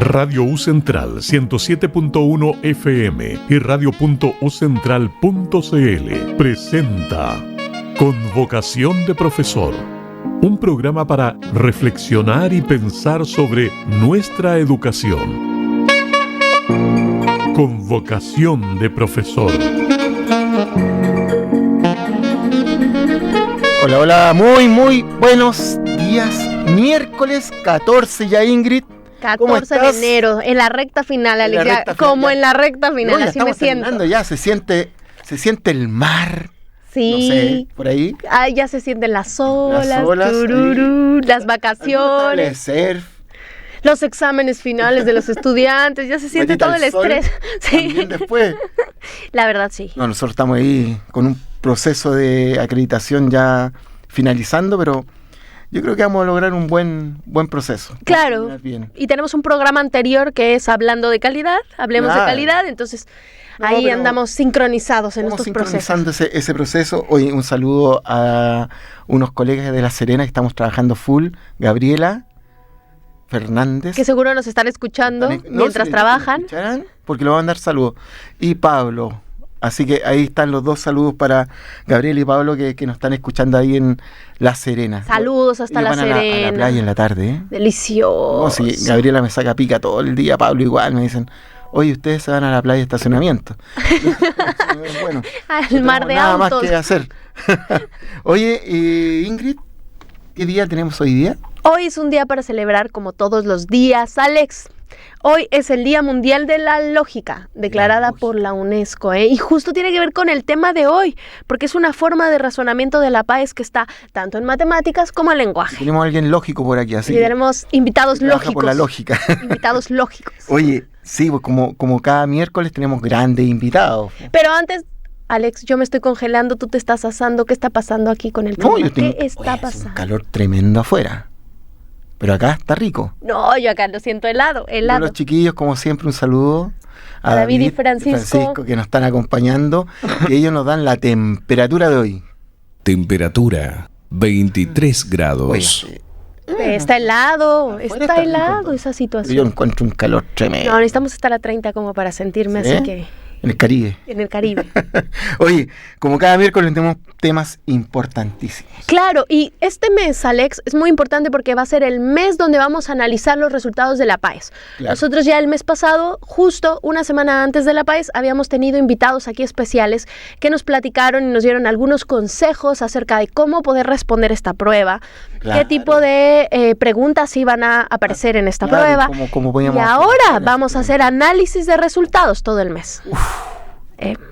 Radio U Central 107.1 FM y radio.ucentral.cl presenta Convocación de Profesor, un programa para reflexionar y pensar sobre nuestra educación. Convocación de Profesor. Hola, hola, muy buenos días. Miércoles 14 ya, Ingrid. 14 de enero, en la recta final, Alicia, como en la recta final, no, así me siento. Ya se siente el mar. Sí. No sé, por ahí. Ay, ya se sienten las olas, tururú, las vacaciones, los exámenes finales de los estudiantes, ya se siente todo el estrés. Sí. También después. La verdad, sí. No, nosotros estamos ahí con un proceso de acreditación ya finalizando, pero yo creo que vamos a lograr un buen proceso. Claro, y tenemos un programa anterior que es Hablando de Calidad, Hablemos de Calidad, entonces ahí andamos sincronizados en estos procesos. Sincronizando ese proceso. Hoy un saludo a unos colegas de La Serena que estamos trabajando full, Gabriela Fernández. Que seguro nos están escuchando mientras trabajan. Porque le van a dar saludos. Y Pablo. Así que ahí están los dos saludos para Gabriel y Pablo que nos están escuchando ahí en La Serena. Saludos hasta La Serena. A la playa en la tarde, ¿eh? Delicioso. No, sí, Gabriela me saca pica todo el día, Pablo igual, me dicen, oye, ustedes se van a la playa de estacionamiento. Bueno, al mar de nada autos. Más que hacer. Oye, Ingrid, ¿qué día tenemos hoy día? Hoy es un día para celebrar como todos los días, Alex. Hoy es el Día Mundial de la Lógica, declarada por la UNESCO, y justo tiene que ver con el tema de hoy, porque es una forma de razonamiento de la PAES que está tanto en matemáticas como en lenguaje. Tenemos a alguien lógico por aquí, así. Y tenemos invitados lógicos. Por la lógica. Invitados lógicos. Oye, sí, pues como cada miércoles tenemos grandes invitados. Pero antes, Alex, yo me estoy congelando, tú te estás asando, ¿qué está pasando aquí con el clima? ¿Qué está pasando? Es un calor tremendo afuera. Pero acá está rico. No, yo acá lo siento helado. Los chiquillos, como siempre, un saludo a David y Francisco que nos están acompañando. Que ellos nos dan la temperatura de hoy. Temperatura 23 grados. Oye, está helado esa situación. Yo encuentro un calor tremendo. No, necesitamos estar a 30 como para sentirme así que... En el Caribe. En el Caribe. Oye, como cada miércoles tenemos temas importantísimos. Claro, y este mes, Alex, es muy importante porque va a ser el mes donde vamos a analizar los resultados de la PAES. Claro. Nosotros ya el mes pasado, justo una semana antes de la PAES, habíamos tenido invitados aquí especiales que nos platicaron y nos dieron algunos consejos acerca de cómo poder responder esta prueba, qué tipo de preguntas iban a aparecer en esta prueba. ¿Cómo y ahora vamos a hacer análisis de resultados todo el mes.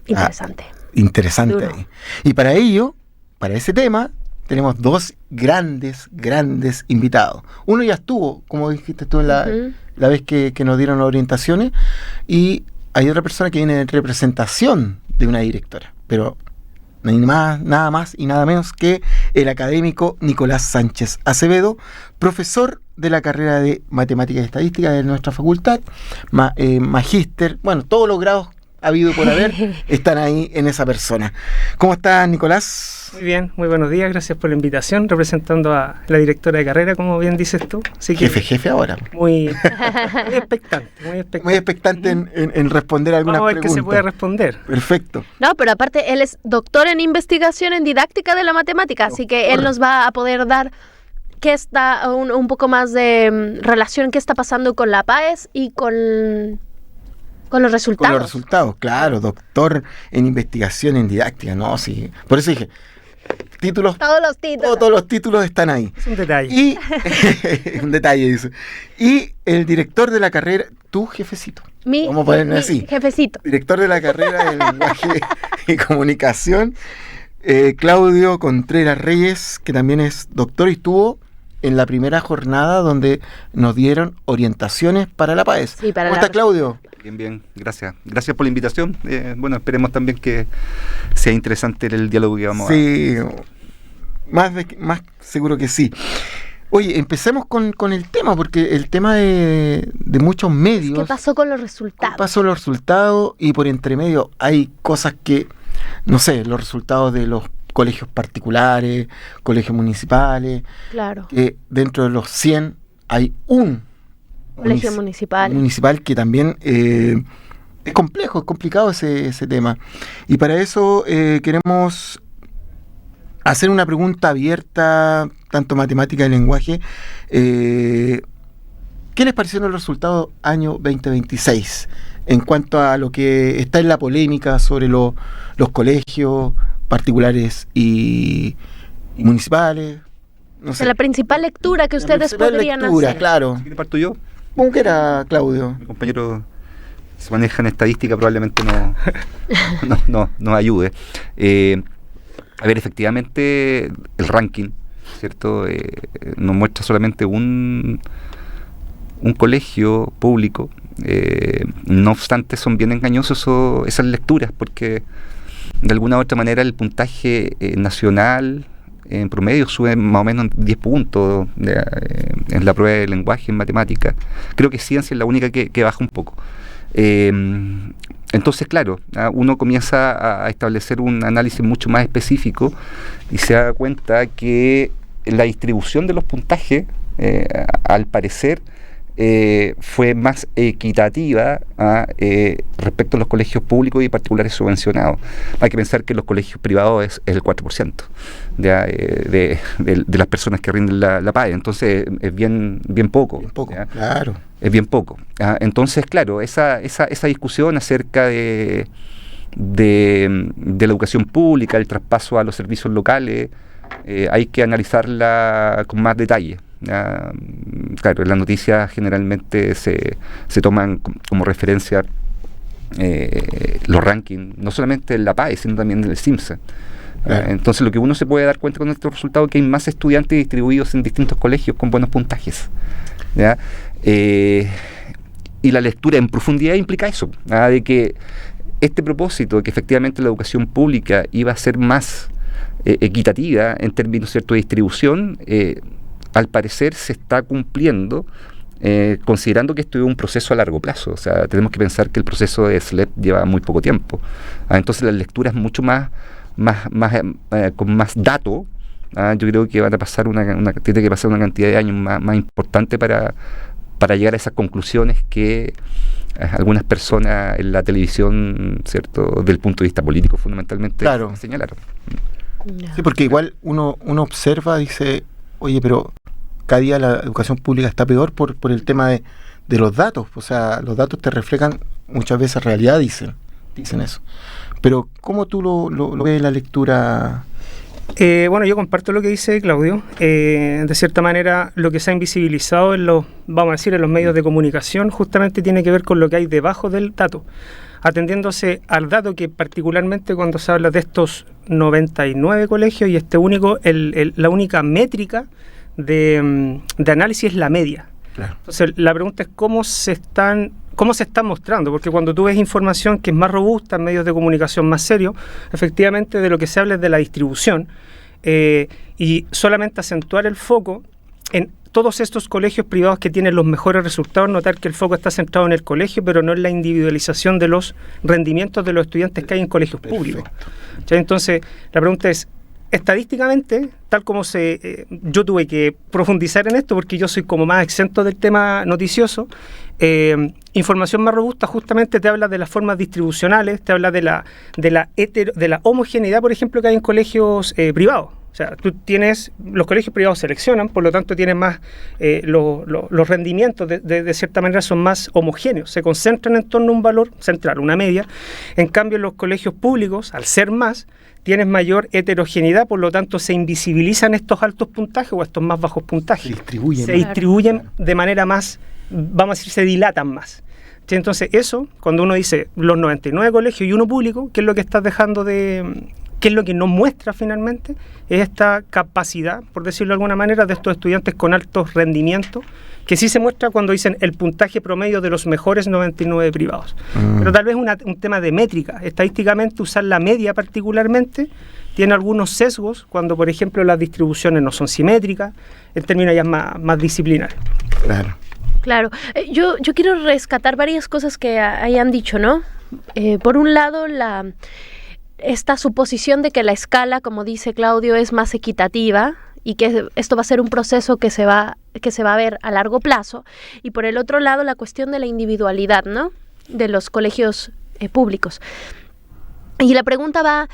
Interesante. Interesante ahí. Y para ello, para ese tema, tenemos dos grandes invitados. Uno ya estuvo, como dijiste tú, la vez que nos dieron las orientaciones, y hay otra persona que viene en representación de una directora, pero nada más y nada menos que el académico Nicolás Sánchez Acevedo, profesor de la carrera de Matemáticas y Estadística de nuestra facultad, magíster, bueno, todos los grados habido por haber, están ahí en esa persona. ¿Cómo estás, Nicolás? Muy bien, muy buenos días, gracias por la invitación, representando a la directora de carrera, como bien dices tú. Así que jefe ahora. Muy expectante. Muy expectante en responder algunas preguntas. Vamos a ver qué se puede responder. Perfecto. No, pero aparte, él es doctor en investigación en didáctica de la matemática, así que él nos va a poder dar un poco más de relación, qué está pasando con la PAES y con los resultados. Con los resultados, claro, doctor en investigación en didáctica, no, sí. Por eso dije, títulos. Todos los títulos. Todos los títulos están ahí. Es un detalle. Y, un detalle, dice. Y el director de la carrera, tu jefecito. Vamos a ponerlo así. Jefecito. Director de la carrera de lenguaje y comunicación, Claudio Contreras Reyes, que también es doctor y estuvo en la primera jornada donde nos dieron orientaciones para la PAES. Sí, ¿Cómo está, Claudio? Bien, gracias. Gracias por la invitación. Bueno, esperemos también que sea interesante el diálogo que vamos a... Sí, más seguro que sí. Oye, empecemos con el tema, porque el tema de muchos medios... ¿Qué pasó con los resultados? ¿Qué pasó con los resultados? Y por entre medio hay cosas que, no sé, los resultados de los colegios particulares, colegios municipales. Claro. Dentro de los 100 hay un Colegio municipal. Municipal, que también es complejo, es complicado ese tema. Y para eso queremos hacer una pregunta abierta, tanto matemática y lenguaje. ¿Qué les parecieron los resultados año 2026 en cuanto a lo que está en la polémica sobre los colegios particulares y municipales? No sé. La principal lectura que ustedes podrían hacer. Claro. ¿Qué parto yo? ¿Cómo que era, Claudio? Mi compañero se maneja en estadística, probablemente no ayude. A ver, efectivamente, el ranking, ¿cierto? Nos muestra solamente un colegio público. No obstante, son bien engañosos esas lecturas, porque de alguna u otra manera el puntaje nacional en promedio sube más o menos 10 puntos en la prueba de lenguaje, en matemática. Creo que ciencia es la única que baja un poco. Entonces, claro, uno comienza a establecer un análisis mucho más específico y se da cuenta que la distribución de los puntajes, al parecer, fue más equitativa respecto a los colegios públicos y particulares subvencionados. Hay que pensar que los colegios privados es el 4% de las personas que rinden la PAE, entonces es bien poco. Bien poco, claro. Es bien poco. Entonces, claro, esa discusión acerca de la educación pública, el traspaso a los servicios locales, hay que analizarla con más detalle. Claro, en las noticias generalmente se toman como referencia los rankings, no solamente en la PAE, sino también en el CIMSA. Claro. Entonces, lo que uno se puede dar cuenta con estos resultados es que hay más estudiantes distribuidos en distintos colegios con buenos puntajes, ¿ya? Y la lectura en profundidad implica eso, de que este propósito, que efectivamente la educación pública iba a ser más equitativa en términos, ¿cierto?, de distribución, al parecer se está cumpliendo, considerando que esto es un proceso a largo plazo. O sea, tenemos que pensar que el proceso de SLEP lleva muy poco tiempo. Entonces las lecturas mucho más con más datos. Yo creo que van a pasar tiene que pasar una cantidad de años más importante para llegar a esas conclusiones que algunas personas en la televisión, ¿cierto?, del punto de vista político fundamentalmente, claro, señalaron. Sí, porque igual uno observa, dice, oye, pero cada día la educación pública está peor por el tema de los datos. O sea, los datos te reflejan muchas veces realidad, dicen eso. Pero ¿cómo tú lo ves en la lectura? Bueno, yo comparto lo que dice Claudio. De cierta manera, lo que se ha invisibilizado en los medios de comunicación justamente tiene que ver con lo que hay debajo del dato, atendiéndose al dato que particularmente cuando se habla de estos 99 colegios y la única métrica de análisis es la media. Claro. Entonces, la pregunta es cómo se están mostrando, porque cuando tú ves información que es más robusta en medios de comunicación más serios, efectivamente de lo que se habla es de la distribución, y solamente acentuar el foco en todos estos colegios privados que tienen los mejores resultados, notar que el foco está centrado en el colegio, pero no en la individualización de los rendimientos de los estudiantes que hay en colegios públicos. Entonces, la pregunta es, estadísticamente, tal como yo tuve que profundizar en esto porque yo soy como más exento del tema noticioso, información más robusta justamente te habla de las formas distribucionales, te habla de la homogeneidad, por ejemplo, que hay en colegios privados. O sea, los colegios privados seleccionan, por lo tanto tienen más, los rendimientos de cierta manera son más homogéneos, se concentran en torno a un valor central, una media. En cambio, los colegios públicos, al ser más, tienes mayor heterogeneidad, por lo tanto se invisibilizan estos altos puntajes o estos más bajos puntajes. Se distribuyen de manera más, vamos a decir, se dilatan más. Entonces eso, cuando uno dice los 99 colegios y uno público, ¿qué es lo que estás dejando qué es lo que nos muestra finalmente? Es esta capacidad, por decirlo de alguna manera, de estos estudiantes con altos rendimientos, que sí se muestra cuando dicen el puntaje promedio de los mejores 99 privados. Pero tal vez un tema de métrica. Estadísticamente, usar la media particularmente tiene algunos sesgos cuando, por ejemplo, las distribuciones no son simétricas, en términos ya más disciplinares. Claro. Yo quiero rescatar varias cosas que hayan dicho, ¿no? Por un lado, esta suposición de que la escala, como dice Claudio, es más equitativa y que esto va a ser un proceso que se va a ver a largo plazo. Y por el otro lado, la cuestión de la individualidad, ¿no?, de los colegios públicos. Y la pregunta va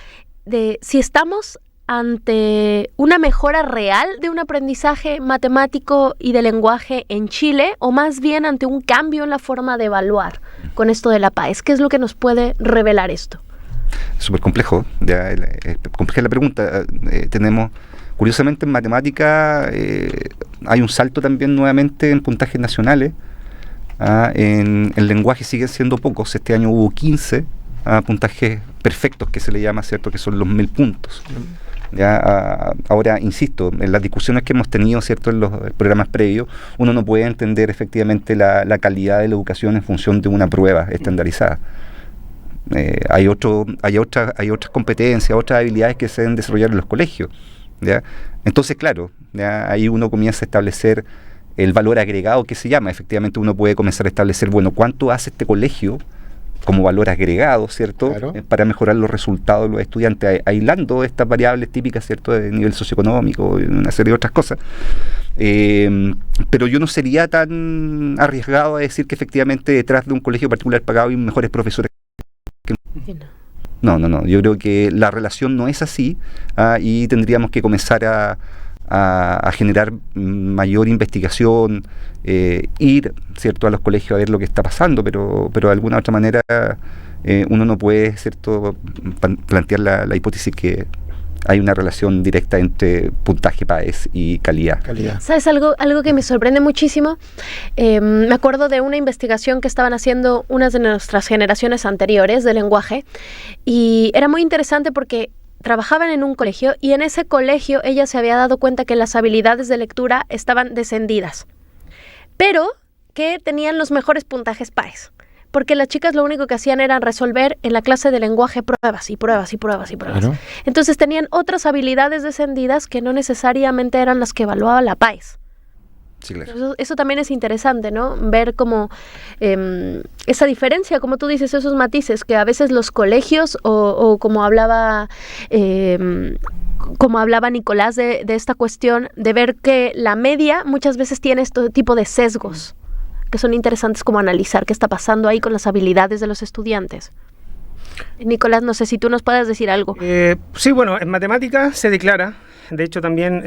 de si estamos ante una mejora real de un aprendizaje matemático y de lenguaje en Chile, o más bien ante un cambio en la forma de evaluar con esto de la PAES. ¿Qué es lo que nos puede revelar esto? Es súper complejo, compleja la pregunta. Tenemos, curiosamente, en matemática hay un salto también nuevamente en puntajes nacionales. En el lenguaje siguen siendo pocos. Este año hubo 15 puntajes perfectos, que se le llama, ¿cierto?, que son los 1000 puntos. Ahora, insisto, en las discusiones que hemos tenido, ¿cierto?, en los programas previos, uno no puede entender efectivamente la calidad de la educación en función de una prueba estandarizada. Hay otras competencias, otras habilidades que se deben desarrollar en los colegios, ¿ya? Entonces, claro, ahí uno comienza a establecer el valor agregado que se llama. Efectivamente, uno puede comenzar a establecer, bueno, ¿cuánto hace este colegio como valor agregado, ¿cierto?, claro, para mejorar los resultados de los estudiantes, aislando estas variables típicas, ¿cierto?, de nivel socioeconómico y una serie de otras cosas. Pero yo no sería tan arriesgado a decir que efectivamente detrás de un colegio particular pagado hay mejores profesores. No, yo creo que la relación no es así, y tendríamos que comenzar a generar mayor investigación, ir, ¿cierto?, a los colegios a ver lo que está pasando, pero de alguna otra manera uno no puede, ¿cierto?, plantear la hipótesis que hay una relación directa entre puntaje PAES y calidad. ¿Sabes algo que me sorprende muchísimo? Me acuerdo de una investigación que estaban haciendo unas de nuestras generaciones anteriores de lenguaje, y era muy interesante porque trabajaban en un colegio, y en ese colegio ella se había dado cuenta que las habilidades de lectura estaban descendidas, pero que tenían los mejores puntajes PAES, porque las chicas lo único que hacían era resolver en la clase de lenguaje pruebas. Claro. Entonces tenían otras habilidades descendidas que no necesariamente eran las que evaluaba la PAES. Sí, claro. Eso también es interesante, ¿no? Ver cómo esa diferencia, como tú dices, esos matices que a veces los colegios o como hablaba Nicolás de esta cuestión de ver que la media muchas veces tiene este tipo de sesgos que son interesantes, como analizar qué está pasando ahí con las habilidades de los estudiantes. Nicolás, no sé si tú nos puedes decir algo. Sí, bueno, en matemática se declara, de hecho también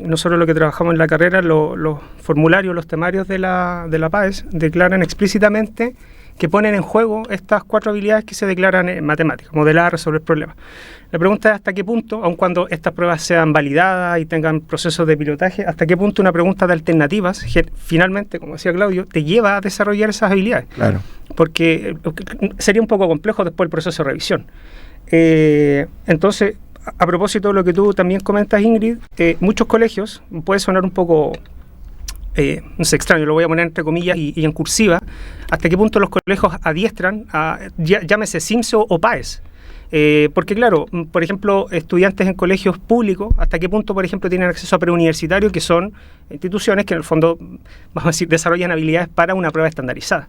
nosotros lo que trabajamos en la carrera, los formularios, los temarios de la PAES declaran explícitamente que ponen en juego estas 4 habilidades que se declaran en matemáticas: modelar, resolver problemas. La pregunta es hasta qué punto, aun cuando estas pruebas sean validadas y tengan procesos de pilotaje, hasta qué punto una pregunta de alternativas, finalmente, como decía Claudio, te lleva a desarrollar esas habilidades. Claro. Porque sería un poco complejo después el proceso de revisión. Entonces, a propósito de lo que tú también comentas, Ingrid, muchos colegios, puede sonar un poco no sé, extraño, lo voy a poner entre comillas y en cursiva, hasta qué punto los colegios adiestran llámese CIMSE o PAES. Porque claro, por ejemplo, estudiantes en colegios públicos, hasta qué punto, por ejemplo, tienen acceso a preuniversitarios, que son instituciones que en el fondo, vamos a decir, desarrollan habilidades para una prueba estandarizada.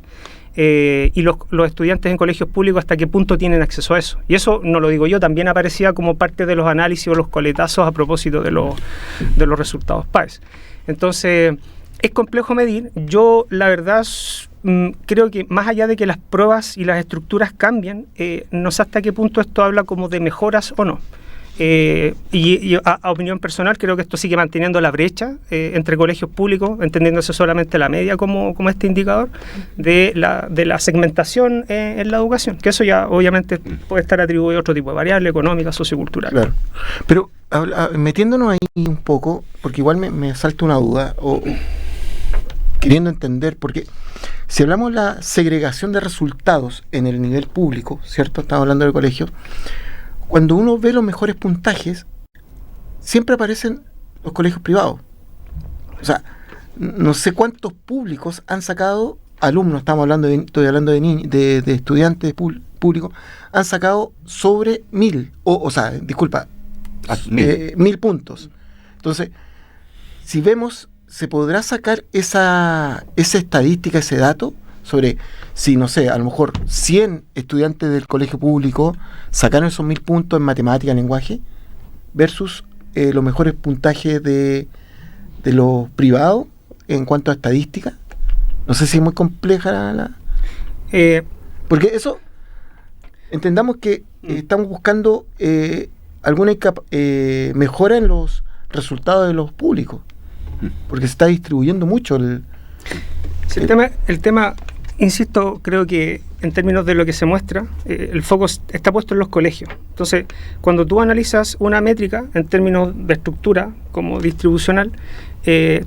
Y los estudiantes en colegios públicos, hasta qué punto tienen acceso a eso. Y eso no lo digo yo, también aparecía como parte de los análisis o los coletazos a propósito de los resultados PAES. Entonces, es complejo medir. Yo, la verdad, creo que más allá de que las pruebas y las estructuras cambien, no sé hasta qué punto esto habla como de mejoras o no. Y a opinión personal, creo que esto sigue manteniendo la brecha entre colegios públicos, entendiéndose solamente la media como este indicador de la segmentación en la educación, que eso ya obviamente puede estar atribuido a otro tipo de variables económicas, socioculturales. Claro. Pero metiéndonos ahí un poco, porque igual me salta una duda, o queriendo entender, porque si hablamos de la segregación de resultados en el nivel público, ¿cierto? Estamos hablando del colegio. Cuando uno ve los mejores puntajes, siempre aparecen los colegios privados. O sea, no sé cuántos públicos han sacado, alumnos, estoy hablando de estudiantes públicos, han sacado sobre 1000, disculpa, 1000 puntos. Entonces, si vemos, ¿se podrá sacar esa estadística, ese dato? Sobre si, no sé, a lo mejor 100 estudiantes del colegio público sacaron esos 1000 puntos en matemática, lenguaje, versus los mejores puntajes de los privados en cuanto a estadística? No sé si es muy compleja porque eso, entendamos que estamos buscando alguna mejora en los resultados de los públicos, porque se está distribuyendo mucho el tema, insisto, creo que en términos de lo que se muestra, el foco está puesto en los colegios. Entonces, cuando tú analizas una métrica en términos de estructura, como distribucional,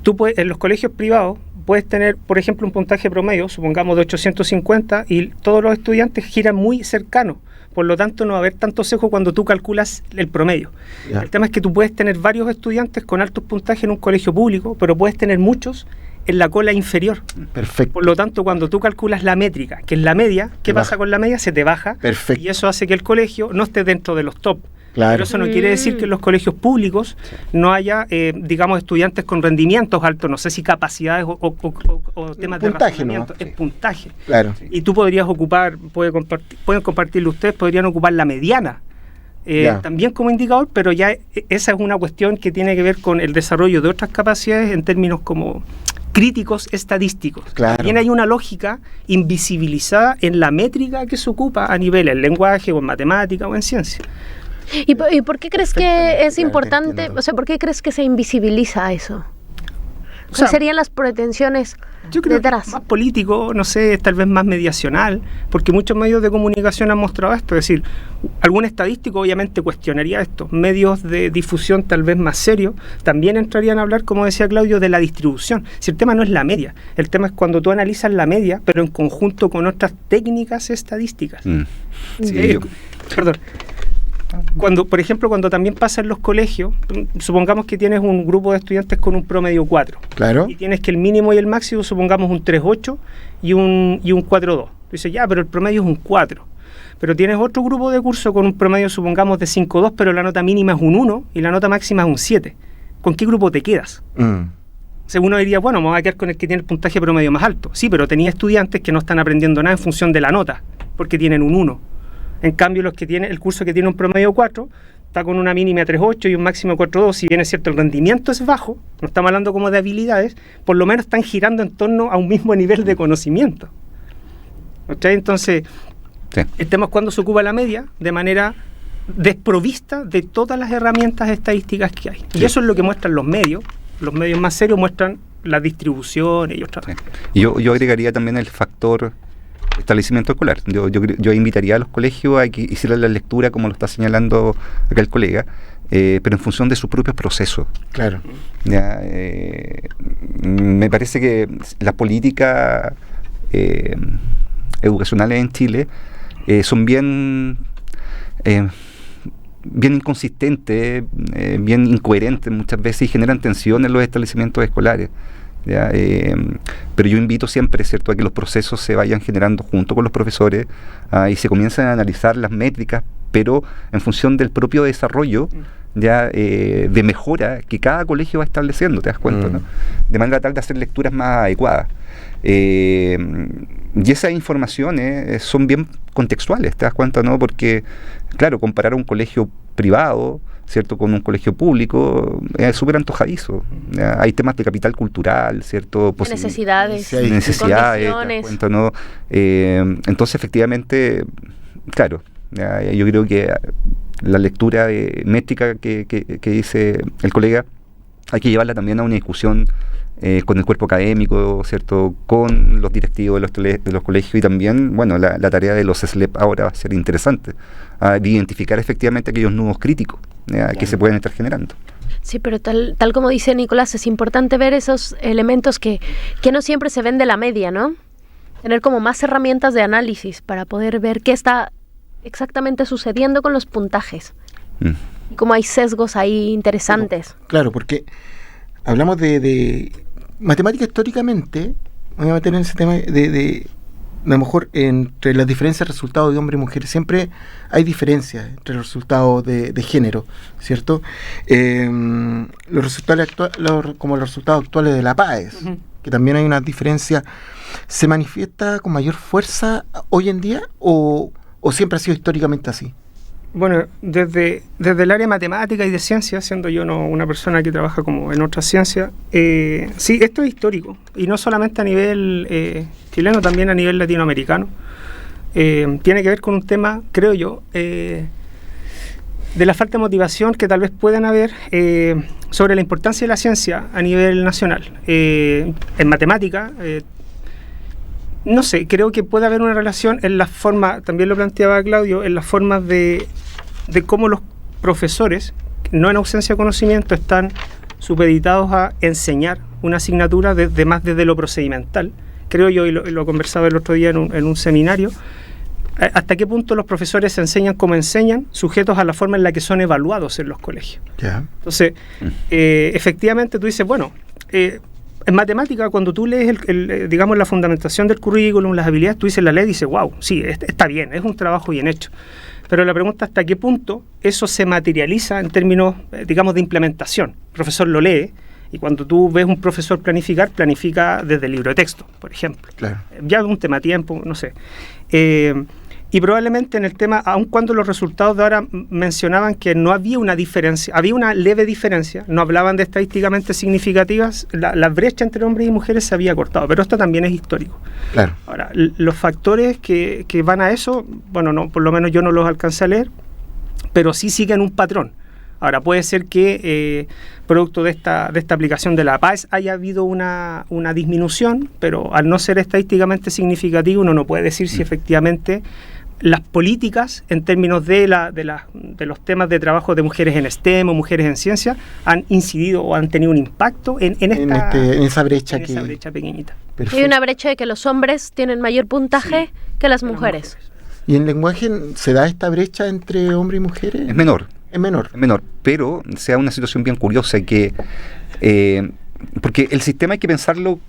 tú puedes, en los colegios privados, puedes tener, por ejemplo, un puntaje promedio, supongamos de 850, y todos los estudiantes giran muy cercanos. Por lo tanto, no va a haber tanto sesgo cuando tú calculas el promedio. Yeah. El tema es que tú puedes tener varios estudiantes con altos puntajes en un colegio público, pero puedes tener muchos en la cola inferior. Perfecto. Por lo tanto, cuando tú calculas la métrica, que es la media, ¿qué pasa con la media? Se te baja. Perfecto. Y eso hace que el colegio no esté dentro de los top. Claro. Pero eso no quiere decir que en los colegios públicos no haya, digamos, estudiantes con rendimientos altos, no sé si capacidades o temas de razonamiento, ¿no? Es puntaje. Claro. Y tú podrías ocupar, pueden compartirlo ustedes, podrían ocupar la mediana, también como indicador, pero ya esa es una cuestión que tiene que ver con el desarrollo de otras capacidades en términos como críticos estadísticos. Claro. También hay una lógica invisibilizada en la métrica que se ocupa a nivel en lenguaje o en matemática o en ciencia. ¿Y por qué crees que es importante? O sea, ¿por qué crees que se invisibiliza eso? ¿Cuáles serían las pretensiones yo creo detrás? Que más político, no sé, tal vez más mediacional, porque muchos medios de comunicación han mostrado esto. Es decir, algún estadístico obviamente cuestionaría esto. Medios de difusión tal vez más serios también entrarían a hablar, como decía Claudio, de la distribución. Si el tema no es la media, el tema es cuando tú analizas la media, pero en conjunto con otras técnicas estadísticas. Perdón. Cuando, por ejemplo, cuando también pasa en los colegios, supongamos que tienes un grupo de estudiantes con un promedio 4. Claro. Y tienes que el mínimo y el máximo, supongamos un 3.8 y un 4.2. Dices, ya, pero el promedio es un 4. Pero tienes otro grupo de curso con un promedio, supongamos, de 5.2, pero la nota mínima es un 1 y la nota máxima es un 7. ¿Con qué grupo te quedas? Según uno diría, bueno, me voy a quedar con el que tiene el puntaje promedio más alto. Sí, pero tenía estudiantes que no están aprendiendo nada en función de la nota, porque tienen un 1. En cambio, el curso que tiene un promedio 4 está con una mínima 3.8 y un máximo 4.2. Si bien es cierto, el rendimiento es bajo, no estamos hablando como de habilidades, por lo menos están girando en torno a un mismo nivel de conocimiento. ¿Okay? Entonces, el tema es cuando se ocupa la media de manera desprovista de todas las herramientas estadísticas que hay. Y eso es lo que muestran los medios. Los medios más serios muestran la distribución y otras. Yo agregaría también el factor establecimiento escolar. Yo invitaría a los colegios a que hicieran la lectura, como lo está señalando acá el colega, pero en función de sus propios procesos. Claro. ¿Ya? Me parece que las políticas educacionales en Chile son bien inconsistentes, bien incoherentes muchas veces y generan tensión en los establecimientos escolares. ¿Ya? Pero yo invito siempre, ¿cierto?, a que los procesos se vayan generando junto con los profesores y se comiencen a analizar las métricas, pero en función del propio desarrollo ya de mejora que cada colegio va estableciendo, ¿te das cuenta? ¿No? De manera tal de hacer lecturas más adecuadas. Y esas informaciones son bien contextuales, ¿te das cuenta? ¿No? Porque, claro, comparar un colegio privado, ¿cierto?, con un colegio público es súper antojadizo. Hay temas de capital cultural, ¿cierto? Necesidades, condiciones. Cuenta, ¿no? Entonces, efectivamente, claro, yo creo que la lectura métrica que dice el colega hay que llevarla también a una discusión con el cuerpo académico, ¿cierto?, con los directivos de los colegios, y también, bueno, la tarea de los SLEP ahora va a ser interesante, de identificar efectivamente aquellos nudos críticos que se pueden estar generando. Sí, pero tal como dice Nicolás, es importante ver esos elementos que no siempre se ven de la media, ¿no? Tener como más herramientas de análisis para poder ver qué está exactamente sucediendo con los puntajes. Y cómo hay sesgos ahí interesantes. Claro, porque hablamos de matemática históricamente, voy a meter en ese tema de a lo mejor entre las diferencias de resultados de hombre y mujer, siempre hay diferencias entre los resultados de género, ¿cierto? Los resultados como los resultados actuales de la PAES, que también hay una diferencia, ¿se manifiesta con mayor fuerza hoy en día o siempre ha sido históricamente así? Bueno, desde el área matemática y de ciencia, siendo yo no una persona que trabaja como en otras ciencias, sí, esto es histórico, y no solamente a nivel chileno, también a nivel latinoamericano. Tiene que ver con un tema, creo yo, de la falta de motivación que tal vez puedan haber sobre la importancia de la ciencia a nivel nacional. En matemática, no sé, creo que puede haber una relación en la forma, también lo planteaba Claudio, en las formas de cómo los profesores, no en ausencia de conocimiento, están supeditados a enseñar una asignatura desde lo procedimental. Creo yo, y lo conversaba el otro día en un seminario, hasta qué punto los profesores enseñan como enseñan, sujetos a la forma en la que son evaluados en los colegios. Ya. Entonces, efectivamente tú dices, bueno, en matemática, cuando tú lees digamos, la fundamentación del currículum, las habilidades, tú dices la ley y dices, wow, sí, está bien, es un trabajo bien hecho. Pero la pregunta es hasta qué punto eso se materializa en términos, digamos, de implementación. El profesor lo lee, y cuando tú ves un profesor planifica desde el libro de texto, por ejemplo. Claro. Ya de un tema tiempo, no sé. Y probablemente en el tema, aun cuando los resultados de ahora mencionaban que no había una diferencia, había una leve diferencia, no hablaban de estadísticamente significativas, la brecha entre hombres y mujeres se había cortado, pero esto también es histórico. Claro. Ahora, los factores que van a eso, bueno, no, por lo menos yo no los alcancé a leer, pero sí siguen un patrón. Ahora, puede ser que producto de esta aplicación de la PAES haya habido una disminución, pero al no ser estadísticamente significativo, uno no puede decir si efectivamente las políticas en términos de los temas de trabajo de mujeres en STEM o mujeres en ciencia han incidido o han tenido un impacto en esa brecha pequeñita. Perfecto. Hay una brecha de que los hombres tienen mayor puntaje que las mujeres. ¿Y en lenguaje se da esta brecha entre hombres y mujeres? Es menor. Es menor. Es menor, pero se da una situación bien curiosa que porque el sistema hay que pensarlo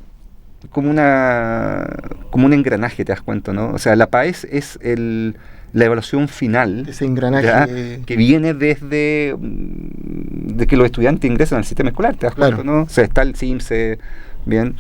como un engranaje, te das cuenta, ¿no? O sea, la PAES es la evaluación final, ese engranaje, ¿ya? Que viene desde de que los estudiantes ingresan al sistema escolar, te das cuenta, ¿no? O sea, está el CIMSE, bien,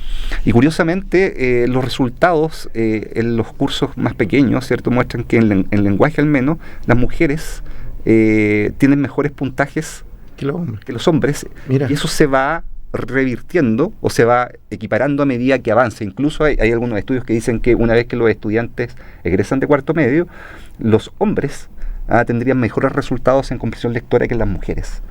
y curiosamente los resultados en los cursos más pequeños, ¿cierto? Muestran que en lenguaje al menos las mujeres tienen mejores puntajes que los hombres. Mira. Y eso se va revirtiendo o se va equiparando a medida que avanza. Incluso hay algunos estudios que dicen que una vez que los estudiantes egresan de cuarto medio, los hombres tendrían mejores resultados en comprensión lectora que las mujeres.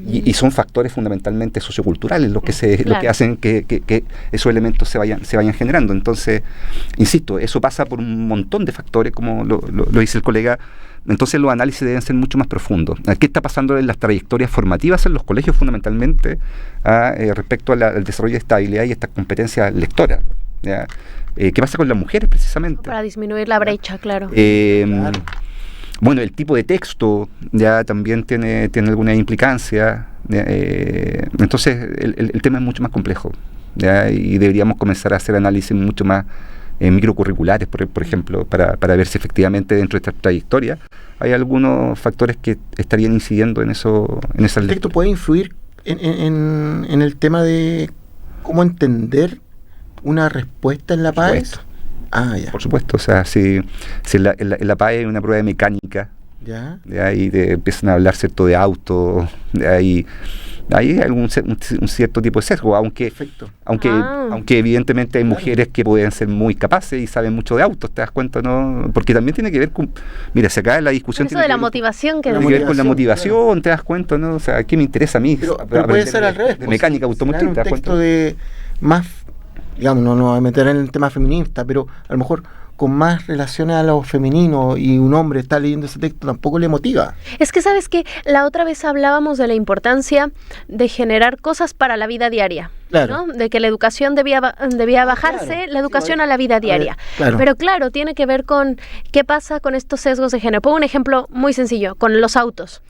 Y son factores fundamentalmente socioculturales los que lo que hacen que esos elementos se vayan generando. Entonces, insisto, eso pasa por un montón de factores, como lo dice el colega. Entonces los análisis deben ser mucho más profundos. ¿Qué está pasando en las trayectorias formativas en los colegios fundamentalmente respecto al desarrollo de esta habilidad y estas competencias lectoras? ¿Qué pasa con las mujeres precisamente? Para disminuir la brecha, claro. Bueno, el tipo de texto ya también tiene alguna implicancia. Entonces el tema es mucho más complejo, ¿ya? Y deberíamos comenzar a hacer análisis mucho más microcurriculares, por ejemplo, para ver si efectivamente dentro de esta trayectoria hay algunos factores que estarían incidiendo en eso. En esa ¿El texto puede influir en el tema de cómo entender una respuesta en la PAES? Ya. Por supuesto, o sea, si la PAES es una prueba de mecánica, ya, y empiezan a hablar, ¿cierto?, de auto, hay un cierto tipo de sesgo, aunque evidentemente hay mujeres que pueden ser muy capaces y saben mucho de autos, ¿te das cuenta, no? Porque también tiene que ver con, mira, si acá la discusión eso de la motivación tiene que ver con la motivación, claro. ¿Te das cuenta, no? O sea, ¿qué me interesa a mí? Pero puede ser al revés, de mecánica automotriz, ¿te das cuenta? De más, digamos, no voy a meter en el tema feminista, pero a lo mejor con más relaciones a lo femenino y un hombre está leyendo ese texto, tampoco le motiva. Es que, ¿sabes qué? La otra vez hablábamos de la importancia de generar cosas para la vida diaria, claro, ¿no? De que la educación debía bajarse, claro, la educación a la vida diaria. Claro. Pero claro, tiene que ver con qué pasa con estos sesgos de género. Pongo un ejemplo muy sencillo, con los autos.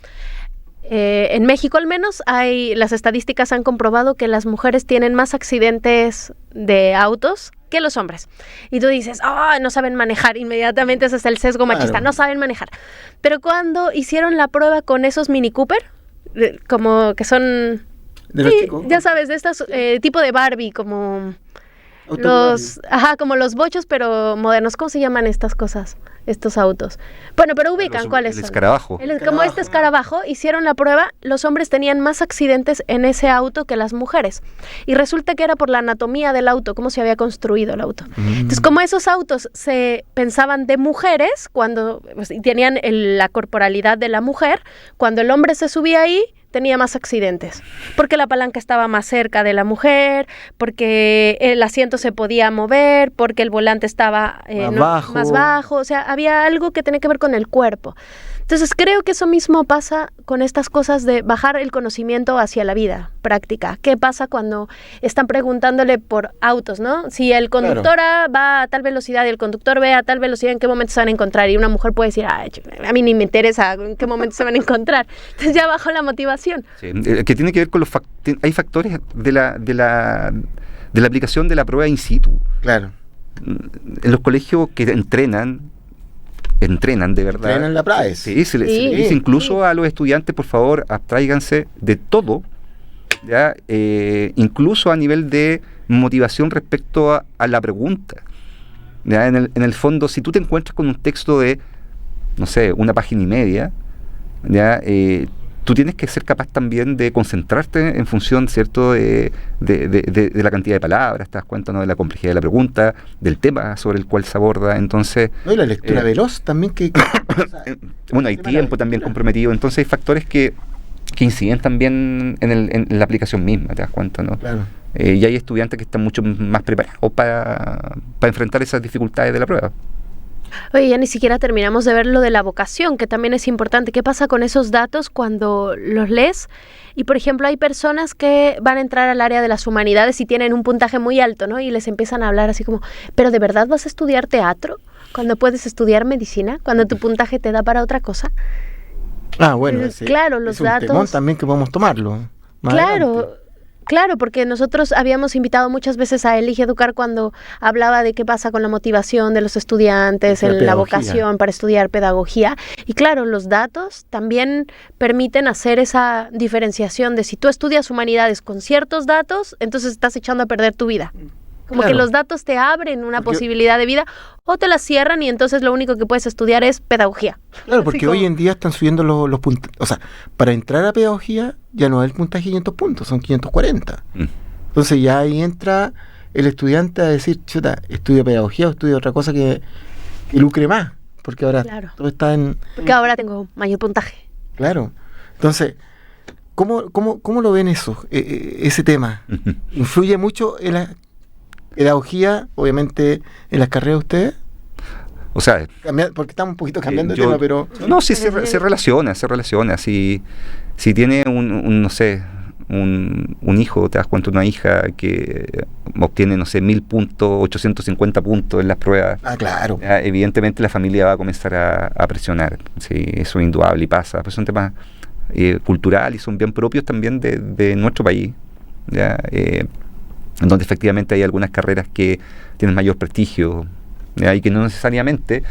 En México al menos las estadísticas han comprobado que las mujeres tienen más accidentes de autos que los hombres. Y tú dices, no saben manejar, inmediatamente ese es el sesgo machista, claro, no saben manejar. Pero cuando hicieron la prueba con esos Mini Cooper, como que son, ¿de los chicos? Ya sabes, de estos tipo de Barbie, como Como los bochos, pero modernos. ¿Cómo se llaman estas cosas? Estos autos. Bueno, pero ubican cuáles son. El escarabajo. Como este escarabajo, hicieron la prueba, los hombres tenían más accidentes en ese auto que las mujeres. Y resulta que era por la anatomía del auto, cómo se había construido el auto. Entonces, como esos autos se pensaban de mujeres, cuando tenían la corporalidad de la mujer, cuando el hombre se subía ahí, tenía más accidentes, porque la palanca estaba más cerca de la mujer, porque el asiento se podía mover, porque el volante estaba más bajo, o sea, había algo que tenía que ver con el cuerpo. Entonces creo que eso mismo pasa con estas cosas de bajar el conocimiento hacia la vida práctica. ¿Qué pasa cuando están preguntándole por autos, no? Si el conductor A va a tal velocidad y el conductor B a tal velocidad, ¿en qué momento se van a encontrar? Y una mujer puede decir, a mí ni me interesa en qué momento se van a encontrar. Entonces ya bajó la motivación. Sí, que tiene que ver con hay factores de la aplicación de la prueba in situ. Claro. En los colegios que entrenan de verdad. Entrenan la PRAE. Sí, se le dice incluso a los estudiantes, por favor, abstráiganse de todo, ¿ya? Incluso a nivel de motivación respecto a la pregunta. ¿Ya? En el fondo, si tú te encuentras con un texto de, no sé, una página y media, ¿ya? Tú tienes que ser capaz también de concentrarte en función, ¿cierto?, de la cantidad de palabras, te das cuenta, ¿no?, de la complejidad de la pregunta, del tema sobre el cual se aborda. Entonces, no, y la lectura veloz también bueno, hay tiempo también comprometido, entonces hay factores que inciden también en la aplicación misma, te das cuenta, ¿no? Claro. Y hay estudiantes que están mucho más preparados para enfrentar esas dificultades de la prueba. Oye, ya ni siquiera terminamos de ver lo de la vocación, que también es importante. ¿Qué pasa con esos datos cuando los lees? Y, por ejemplo, hay personas que van a entrar al área de las humanidades y tienen un puntaje muy alto, ¿no? Y les empiezan a hablar así como, ¿pero de verdad vas a estudiar teatro? Cuando puedes estudiar medicina, cuando tu puntaje te da para otra cosa. Bueno, claro, los datos. Es un temón también que podemos tomarlo. Claro, porque nosotros habíamos invitado muchas veces a Elige Educar cuando hablaba de qué pasa con la motivación de los estudiantes, en la vocación para estudiar pedagogía. Y claro, los datos también permiten hacer esa diferenciación de si tú estudias humanidades con ciertos datos, entonces estás echando a perder tu vida. Como que los datos te abren una posibilidad de vida o te la cierran y entonces lo único que puedes estudiar es pedagogía. Claro, porque hoy en día están subiendo los puntos. O sea, para entrar a pedagogía ya no es el puntaje 500 puntos, son 540. Entonces ya ahí entra el estudiante a decir, chuta, ¿estudio pedagogía o estudio otra cosa que lucre más? Porque ahora todo está en... Porque ahora tengo mayor puntaje. Claro. Entonces, ¿cómo lo ven eso, ese tema? ¿Influye mucho en la pedagogía, obviamente, en las carreras de ustedes? O sea, porque estamos un poquito cambiando de tema, pero... No, sí se relaciona. Si tiene no sé, un hijo, te das cuenta, una hija que obtiene, no sé, 1000 puntos, 850 puntos en las pruebas. Claro. Evidentemente la familia va a comenzar a presionar. Sí, eso es indudable y pasa. Pues son temas culturales y son bien propios también de nuestro país. ¿Ya? Donde efectivamente hay algunas carreras que tienen mayor prestigio, ¿ya? Y que no necesariamente,